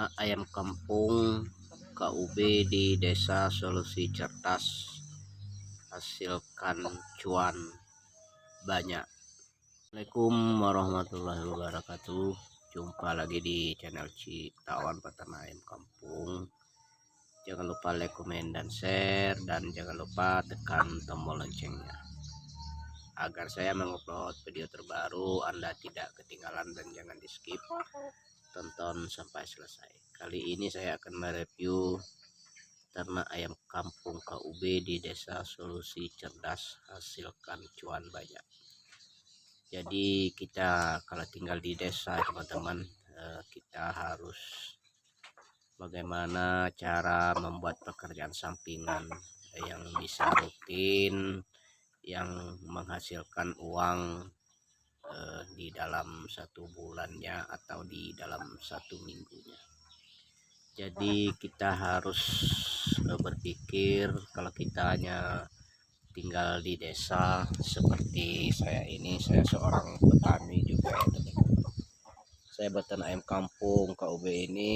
Beternak ayam kampung KUB di Desa Solusi Cerdas, hasilkan cuan banyak. Assalamualaikum warahmatullahi wabarakatuh. Jumpa lagi di channel Citawan Peternak Ayam Kampung. Jangan lupa like, komen, dan share, dan jangan lupa tekan tombol loncengnya agar saya mengupload video terbaru Anda tidak ketinggalan, dan jangan di skip, tonton sampai selesai. Kali ini saya akan mereview ternak ayam kampung KUB di Desa Solusi Cerdas, hasilkan cuan banyak. Jadi kita kalau tinggal di desa, teman-teman, kita harus bagaimana cara membuat pekerjaan sampingan yang bisa rutin, yang menghasilkan uang di dalam satu bulannya atau di dalam satu minggunya. Jadi kita harus berpikir, kalau kita hanya tinggal di desa seperti saya ini, saya seorang petani juga ya teman-teman. Saya beternak ayam kampung KUB ini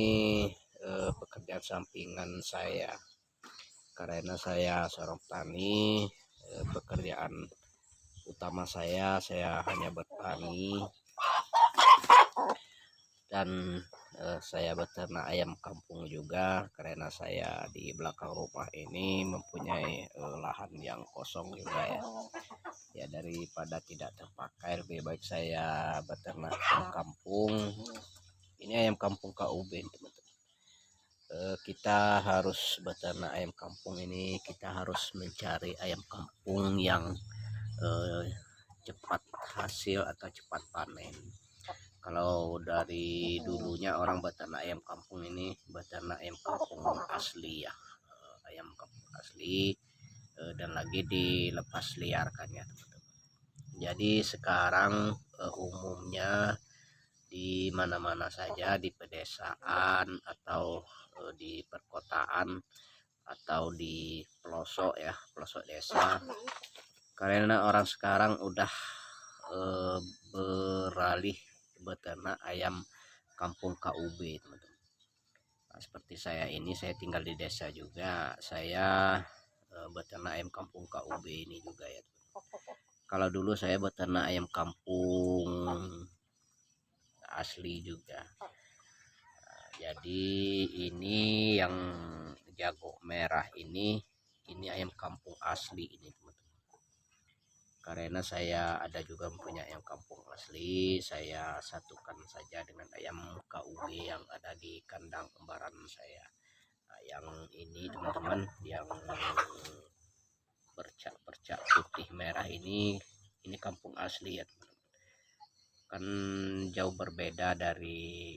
pekerjaan sampingan saya, karena saya seorang petani. Pekerjaan utama saya hanya bertani, dan saya beternak ayam kampung juga karena saya di belakang rumah ini mempunyai lahan yang kosong juga ya, daripada tidak terpakai lebih baik saya beternak ayam kampung. Ini ayam kampung KUB, teman-teman. Kita harus beternak ayam kampung ini, kita harus mencari ayam kampung yang cepat hasil atau cepat panen. Kalau dari dulunya orang beternak ayam kampung ini beternak ayam kampung asli ya, ayam kampung asli, dan lagi dilepas liarkan ya teman-teman. Jadi sekarang umumnya di mana-mana saja, di pedesaan atau di perkotaan atau di pelosok ya, pelosok desa, karena orang sekarang udah beralih beternak ayam kampung KUB, teman-teman. Nah, seperti saya ini, saya tinggal di desa juga, saya beternak ayam kampung KUB ini juga ya. Kalau dulu saya beternak ayam kampung asli juga. Nah, jadi ini yang jago merah ini ayam kampung asli ini, teman-teman. Karena saya ada juga mempunyai ayam kampung asli, saya satukan saja dengan ayam KUB yang ada di kandang kembaran saya. Nah, yang ini teman-teman, yang bercak-bercak putih merah ini kampung asli ya teman-teman. Kan jauh berbeda dari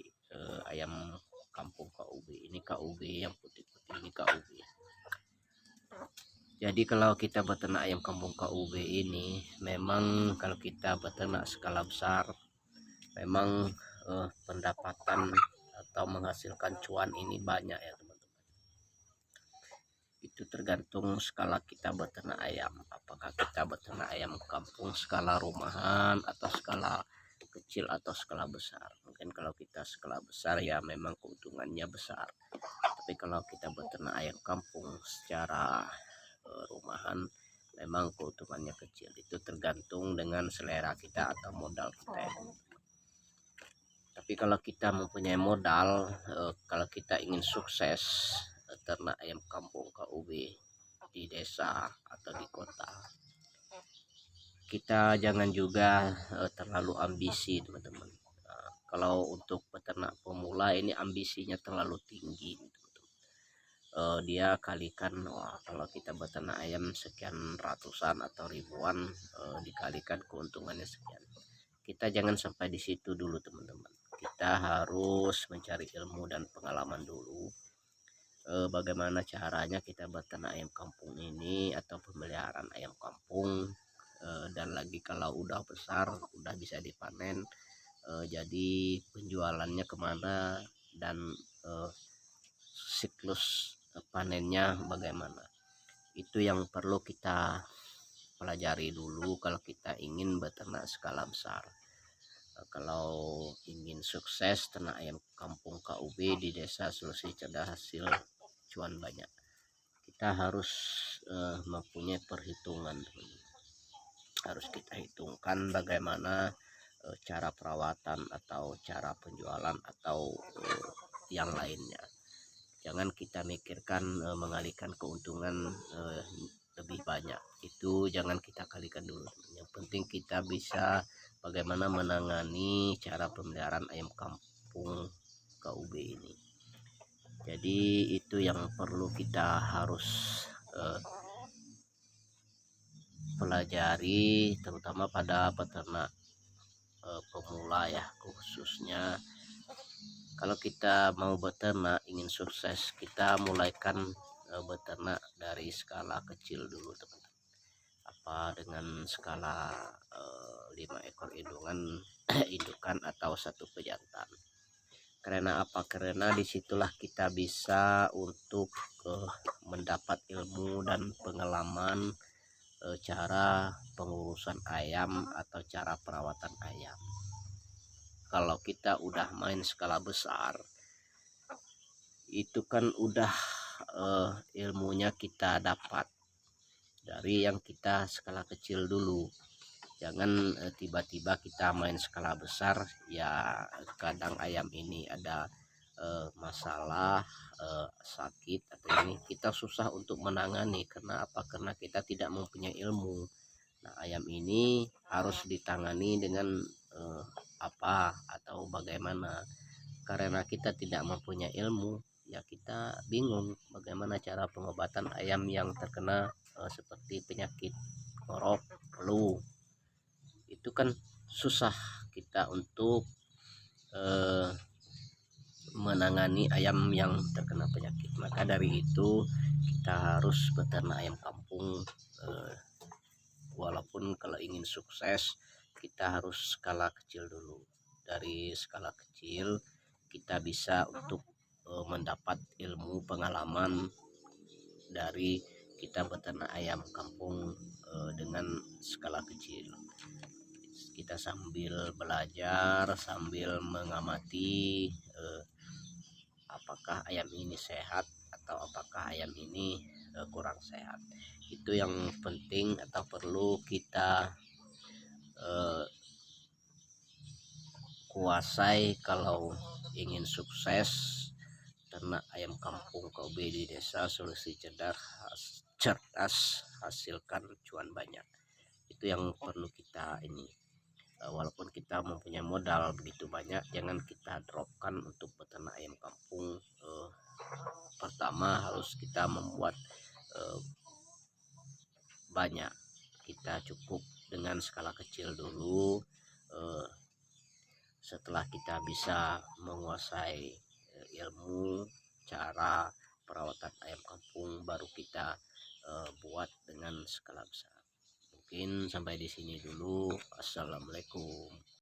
ayam kampung KUB. Ini KUB yang putih-putih, ini KUB. Jadi kalau kita beternak ayam kampung KUB ini, memang kalau kita beternak skala besar, memang pendapatan atau menghasilkan cuan ini banyak ya teman-teman. Itu tergantung skala kita beternak ayam, apakah kita beternak ayam kampung skala rumahan atau skala kecil atau skala besar. Mungkin kalau kita skala besar ya memang keuntungannya besar, tapi kalau kita beternak ayam kampung secara rumahan memang keuntungannya kecil. Itu tergantung dengan selera kita atau modal kita ya. Tapi kalau kita mempunyai modal, kalau kita ingin sukses ternak ayam kampung KUB di desa atau di kota, kita jangan juga terlalu ambisi, teman-teman. Kalau untuk peternak pemula ini ambisinya terlalu tinggi, dia kalikan, wah, kalau kita beternak ayam sekian ratusan atau ribuan, dikalikan keuntungannya sekian. Kita jangan sampai di situ dulu, teman-teman. Kita harus mencari ilmu dan pengalaman dulu, bagaimana caranya kita beternak ayam kampung ini atau pemeliharaan ayam kampung, dan lagi kalau udah besar, udah bisa dipanen, jadi penjualannya kemana, dan siklus panennya bagaimana. Itu yang perlu kita pelajari dulu kalau kita ingin beternak skala besar. Kalau ingin sukses ternak ayam kampung KUB di desa Sulsel Cerdas hasil cuan banyak, kita harus mempunyai perhitungan. Harus kita hitungkan bagaimana cara perawatan atau cara penjualan atau yang lainnya. Jangan kita mikirkan mengalihkan keuntungan lebih banyak, itu jangan kita kalikan dulu. Yang penting kita bisa bagaimana menangani cara pemeliharaan ayam kampung KUB ini. Jadi itu yang perlu kita harus pelajari, terutama pada peternak pemula ya. Khususnya kalau kita mau beternak ingin sukses, kita mulaikan beternak dari skala kecil dulu teman-teman. Apa dengan skala 5 ekor indukan atau 1 pejantan. Karena apa? Karena disitulah kita bisa untuk mendapat ilmu dan pengalaman cara pengurusan ayam atau cara perawatan ayam. Kalau kita udah main skala besar, itu kan udah ilmunya kita dapat dari yang kita skala kecil dulu. Jangan tiba-tiba kita main skala besar, ya kadang ayam ini ada masalah sakit atau ini, kita susah untuk menangani. Karena apa? Karena kita tidak mempunyai ilmu. Nah, ayam ini harus ditangani dengan apa atau bagaimana. Karena kita tidak mempunyai ilmu, ya kita bingung bagaimana cara pengobatan ayam yang terkena seperti penyakit ngorok, flu. Itu kan susah kita untuk menangani ayam yang terkena penyakit. Maka dari itu kita harus beternak ayam kampung. Walaupun kalau ingin sukses kita harus skala kecil dulu. Dari skala kecil kita bisa untuk mendapat ilmu pengalaman dari kita beternak ayam kampung dengan skala kecil. Kita sambil belajar, sambil mengamati apakah ayam ini sehat atau apakah ayam ini kurang sehat. Itu yang penting atau perlu kita kuasai kalau ingin sukses ternak ayam kampung KUB di desa Sulsel Cerdas hasilkan cuan banyak. Itu yang perlu kita ini. Walaupun kita mempunyai modal begitu banyak, jangan kita dropkan untuk peternak ayam kampung. Pertama harus kita membuat banyak. Kita cukup dengan skala kecil dulu. Setelah kita bisa menguasai ilmu cara perawatan ayam kampung, baru kita buat dengan skala besar. Mungkin sampai di sini dulu. Assalamualaikum.